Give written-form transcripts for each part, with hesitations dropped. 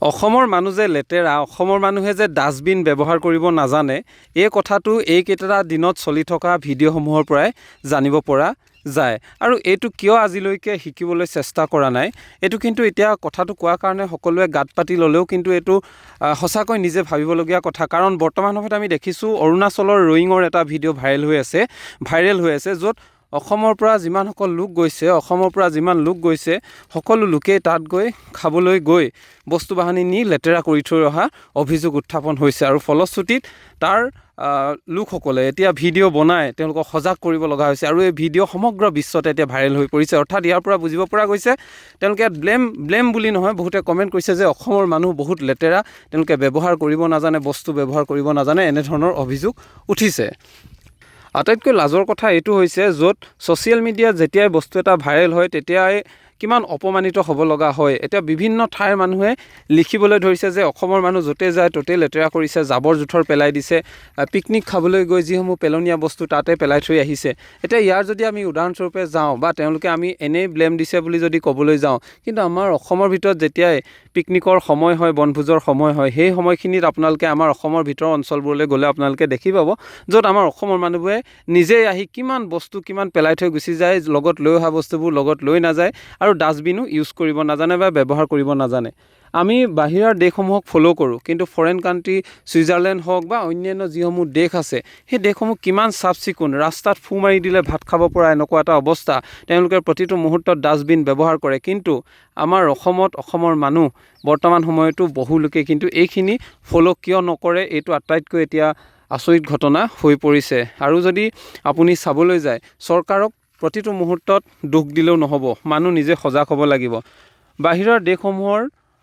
অসমৰ মানুহ যে লেতেৰা, অসমৰ মানুহে যে ডাষ্টবিন ব্যৱহাৰ কৰিব নাজানে, এই কথাটো এইকেইটা দিনত চলি থকা ভিডিঅ'সমূহৰ পৰাই জানিব পৰা যায়। আৰু এইটো কিয় আজিলৈকে শিকিবলৈ চেষ্টা কৰা নাই, এইটো কিন্তু এতিয়া কথাটো কোৱাৰ কাৰণে সকলোৱে গাত পাতি ল'লেও কিন্তু এইটো সঁচাকৈ নিজে ভাবিবলগীয়া কথা। কাৰণ বৰ্তমান সময়ত আমি দেখিছোঁ অৰুণাচলৰ ৰয়িঙৰ এটা ভিডিঅ' ভাইৰেল হৈ আছে য'ত অসমৰ পৰা যিমান লোক গৈছে সকলো লোকেই তাত গৈ খাবলৈ গৈ বস্তু বাহানি নি লেতেৰা কৰি থৈ অহা অভিযোগ উত্থাপন হৈছে। আৰু ফলশ্ৰুতিত তাৰ লোকসকলে এতিয়া ভিডিঅ' বনাই তেওঁলোকক সজাগ কৰিব লগা হৈছে। আৰু এই ভিডিঅ' সমগ্ৰ বিশ্বতে এতিয়া ভাইৰেল হৈ পৰিছে। অৰ্থাৎ ইয়াৰ পৰা বুজিব পৰা গৈছে তেওঁলোকে ব্লেম বুলি নহয়, বহুতে কমেণ্ট কৰিছে যে অসমৰ মানুহ বহুত লেতেৰা, তেওঁলোকে ব্যৱহাৰ কৰিব নাজানে, বস্তু ব্যৱহাৰ কৰিব নাজানে, এনেধৰণৰ অভিযোগ উঠিছে। আটাইতকৈ লাজৰ কথা এইটো হৈছে য'ত ছ'চিয়েল মিডিয়াত যেতিয়াই বস্তু এটা ভাইৰেল হয় তেতিয়াই কিমান অপমানিত হ'ব লগা হয়। এতিয়া বিভিন্ন ঠাইৰ মানুহে লিখিবলৈ ধৰিছে যে অসমৰ মানুহ য'তে যায় ত'তেই লেতেৰা কৰিছে, জাবৰ জোঁথৰ পেলাই দিছে, পিকনিক খাবলৈ গৈ যিসমূহ পেলনীয়া বস্তু তাতে পেলাই থৈ আহিছে। এতিয়া ইয়াৰ যদি আমি উদাহৰণস্বৰূপে যাওঁ বা তেওঁলোকে আমি এনেই ব্লেম দিছে বুলি যদি ক'বলৈ যাওঁ, কিন্তু আমাৰ অসমৰ ভিতৰত যেতিয়াই পিকনিকৰ সময় হয়, বনভোজৰ সময় হয়, সেই সময়খিনিত আপোনালোকে আমাৰ অসমৰ ভিতৰৰ অঞ্চলবোৰলৈ গ'লে আপোনালোকে দেখি পাব য'ত আমাৰ অসমৰ মানুহবোৰে নিজেই আহি কিমান পেলাই থৈ গুচি যায়, লগত লৈ অহা বস্তুবোৰ লগত লৈ নাযায় আৰু ডাষ্টবিনো ইউজ কৰিব নাজানে বা ব্যৱহাৰ কৰিব নাজানে। আমি বাহিৰৰ দেশসমূহক ফ'ল' কৰোঁ, কিন্তু ফৰেইন কাণ্ট্ৰি ছুইজাৰলেণ্ড হওক বা অন্যান্য যিসমূহ দেশ আছে সেই দেশসমূহ কিমান চাফ চিকুণ, ৰাস্তাত ফু মাৰি দিলে ভাত খাব পৰা এনেকুৱা এটা অৱস্থা, তেওঁলোকে প্ৰতিটো মুহূৰ্তত ডাষ্টবিন ব্যৱহাৰ কৰে। কিন্তু আমাৰ অসমৰ মানুহ বৰ্তমান সময়তো বহু লোকে কিন্তু এইখিনি ফ'ল' কিয় নকৰে, এইটো আটাইতকৈ এতিয়া আচৰিত ঘটনা হৈ পৰিছে। আৰু যদি আপুনি চাবলৈ যায়, চৰকাৰক প্ৰতিটো মুহূৰ্তত দুখ দিলেও নহ'ব, মানুহ নিজে সজাগ হ'ব লাগিব। বাহিৰৰ দেশসমূহৰ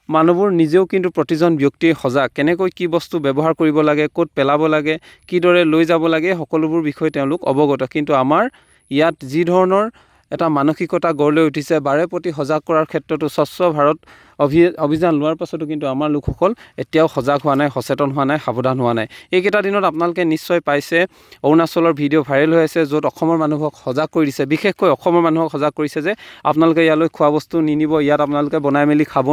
মানুহবোৰ নিজেও কিন্তু প্ৰতিজন ব্যক্তিয়ে সজাগ, কেনেকৈ কি বস্তু ব্যৱহাৰ কৰিব লাগে, ক'ত পেলাব লাগে, কিদৰে লৈ যাব লাগে, সকলোবোৰ বিষয়ে তেওঁলোক অৱগত। কিন্তু আমাৰ ইয়াত যি ধৰণৰ এটা মানসিকতা গঢ় লৈ উঠিছে, বাৰে প্ৰতি সজাগ কৰাৰ ক্ষেত্ৰতো স্বচ্ছ ভাৰত অভিযান লোৱাৰ পাছতো কিন্তু আমাৰ লোকসকল এতিয়াও সজাগ হোৱা নাই, সচেতন হোৱা নাই, সাৱধান হোৱা নাই। এইকেইটা দিনত আপোনালোকে নিশ্চয় পাইছে অৰুণাচলৰ ভিডিঅ' ভাইৰেল হৈ আছে য'ত অসমৰ মানুহক সজাগ কৰি দিছে, বিশেষকৈ অসমৰ মানুহক সজাগ কৰিছে যে আপোনালোকে ইয়ালৈ খোৱা বস্তু নিনিব, ইয়াত আপোনালোকে বনাই মেলি খাব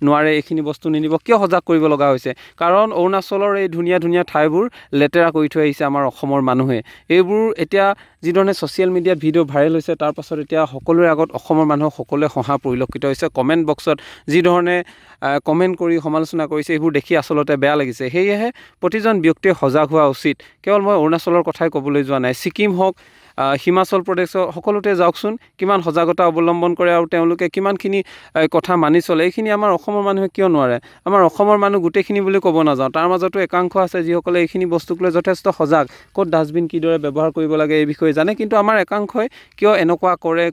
নোৱাৰে, এইখিনি বস্তু নিনিব। কিয় সজাগ কৰিব লগা হৈছে? কাৰণ অৰুণাচলৰ এই ধুনীয়া ঠাইবোৰ লেতেৰা কৰি থৈ আহিছে আমাৰ অসমৰ মানুহে। এইবোৰ এতিয়া যিধৰণে ছ'চিয়েল মিডিয়াত ভিডিঅ' ভাইৰেল হৈছে তাৰ পাছত এতিয়া সকলোৰে আগত অসমৰ মানুহক সকলোৱে হঁহা পৰিলক্ষিত হৈছে। কমেণ্ট বক্সত যিধৰণে কমেণ্ট কৰি সমালোচনা কৰিছে এইবোৰ দেখি আচলতে বেয়া লাগিছে। সেয়েহে প্ৰতিজন ব্যক্তিয়ে সজাগ হোৱা উচিত। কেৱল মই অৰুণাচলৰ কথাই ক'বলৈ যোৱা নাই, ছিকিম হওক, হিমাচল প্ৰদেশ সকলোতে যাওকচোন, কিমান সজাগতা অৱলম্বন কৰে আৰু তেওঁলোকে কিমানখিনি কথা মানি চলে। এইখিনি আমাৰ অসমৰ মানুহে কিয় নোৱাৰে? আমাৰ অসমৰ মানুহ গোটেইখিনি বুলি ক'ব নাযাওঁ, তাৰ মাজতো একাংশ আছে যিসকলে এইখিনি বস্তুক লৈ যথেষ্ট সজাগ, ক'ত ডাষ্টবিন কিদৰে ব্যৱহাৰ কৰিব লাগে এই বিষয়ে জানে। কিন্তু আমাৰ একাংশই কিয় এনেকুৱা কৰে?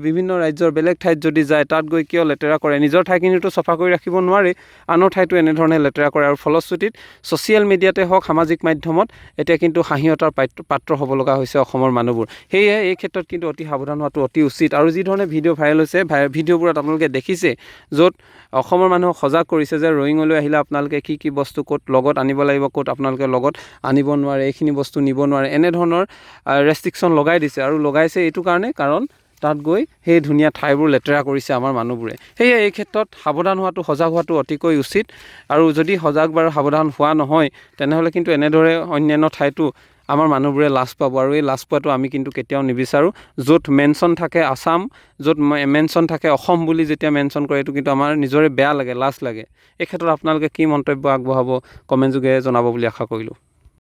বিভিন্ন ৰাজ্যৰ বেলেগ ঠাইত যদি যায় তাত গৈ কিয় লেতেৰা কৰে? নিজৰ ঠাইখিনিতো চফা কৰি ৰাখিব নোৱাৰে, আনৰ ঠাইতো এনেধৰণে লেতেৰা কৰে। আৰু ফলশ্ৰুতিত ছ'চিয়েল মিডিয়াতে হওক, সামাজিক মাধ্যমত এতিয়া কিন্তু হাঁহিয়তাৰ পাত্ৰ হ'ব লগা হৈছে অসমৰ মানুহবোৰ। সেয়ে এই ক্ষেত্ৰত কিন্তু অতি সাৱধান হোৱাটো অতি উচিত। আৰু যিধৰণে ভিডিঅ' ভাইৰেল হৈছে, ভিডিঅ'বোৰত আপোনালোকে দেখিছে য'ত অসমৰ মানুহক সজাগ কৰিছে যে ৰয়িঙলৈ আহিলে আপোনালোকে কি বস্তু ক'ত লগত আনিব লাগিব, ক'ত আপোনালোকে লগত আনিব নোৱাৰে, এইখিনি বস্তু নিব নোৱাৰে, এনেধৰণৰ ৰেষ্ট্ৰিকশ্যন লগাই দিছে। আৰু লগাইছে এইটো কাৰণে কাৰণ তাত গৈ সেই ধুনীয়া ঠাইবোৰ লেতেৰা কৰিছে আমাৰ মানুহবোৰে। সেয়ে এই ক্ষেত্ৰত সাৱধান হোৱাটো, সজাগ হোৱাটো অতিকৈ উচিত। আৰু যদি সজাগ বাৰু সাৱধান হোৱা নহয় তেনেহ'লে কিন্তু এনেদৰে অন্যান্য ঠাইতো আমাৰ মানুহবোৰে লাজ পাব। আৰু এই লাজ পোৱাটো আমি কিন্তু কেতিয়াও নিবিচাৰোঁ। য'ত মেনশ্যন থাকে আছাম, য'ত মেনশ্যন থাকে অসম বুলি যেতিয়া মেনশ্যন কৰে, এইটো কিন্তু আমাৰ নিজৰে বেয়া লাগে, লাজ লাগে। এই ক্ষেত্ৰত আপোনালোকে কি মন্তব্য আগবঢ়াব কমেণ্ট যোগে জনাব বুলি আশা কৰিলোঁ।